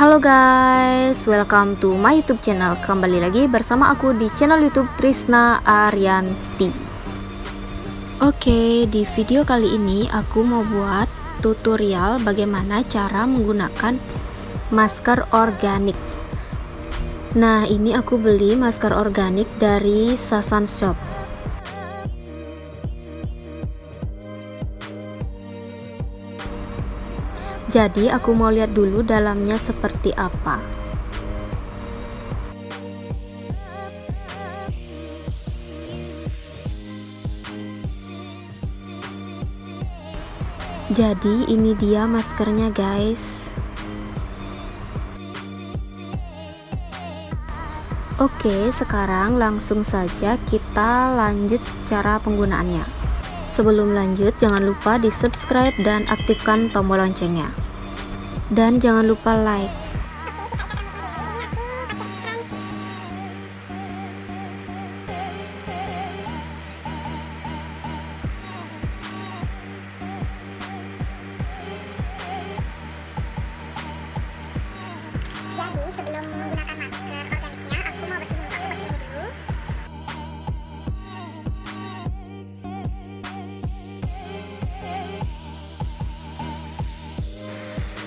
Halo guys, welcome to my YouTube channel. Kembali lagi bersama aku di channel YouTube Trisna Arianti. Oke, di video kali ini aku mau buat tutorial bagaimana cara menggunakan masker organik. Nah, ini aku beli masker organik dari Sasan Shop. Jadi aku mau lihat dulu dalamnya seperti apa. Jadi ini dia maskernya guys. Oke, sekarang langsung saja kita lanjut cara penggunaannya. Sebelum lanjut, jangan lupa di subscribe dan aktifkan tombol loncengnya. Dan jangan lupa like. Jadi sebelum menggunakan masker organiknya, aku mau bersihin muka aku pakai ini dulu.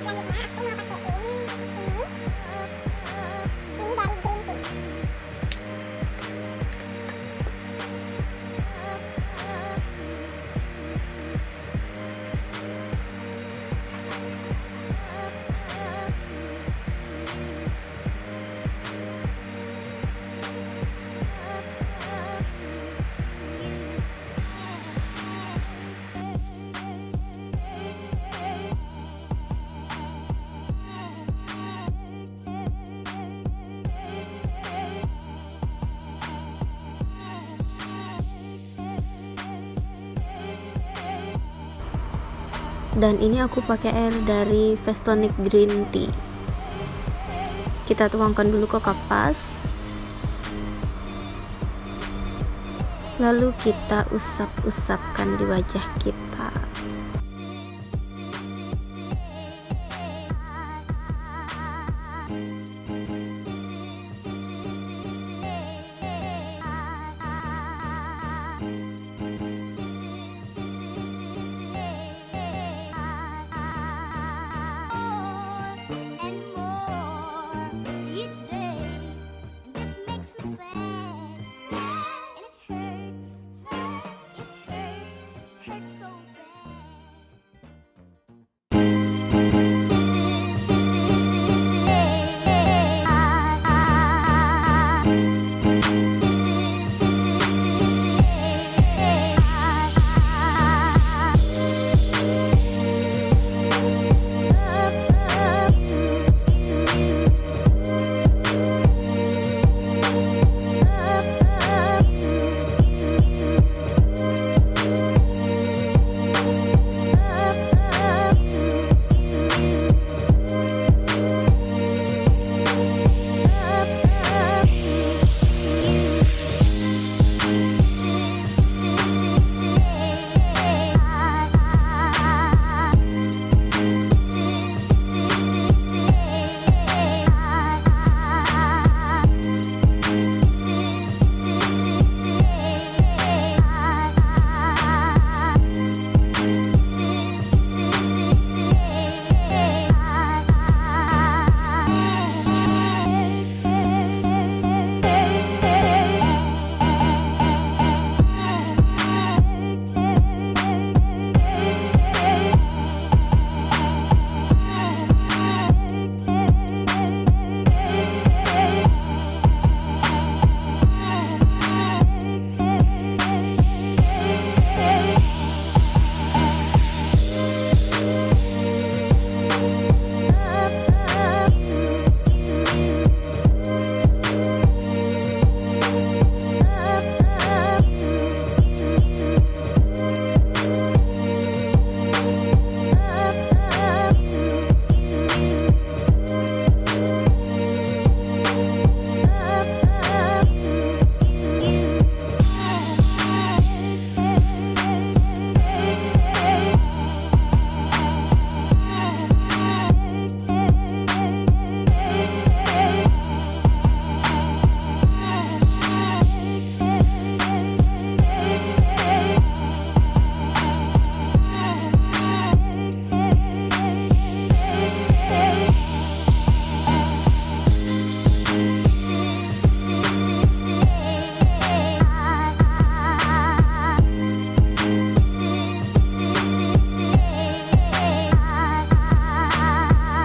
Selanjutnya aku mau pakein ini dari green tea. Dan ini aku pakai air dari Tonic Green Tea. Kita tuangkan dulu ke kapas, lalu kita usap-usapkan di wajah kita.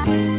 Kegunaan.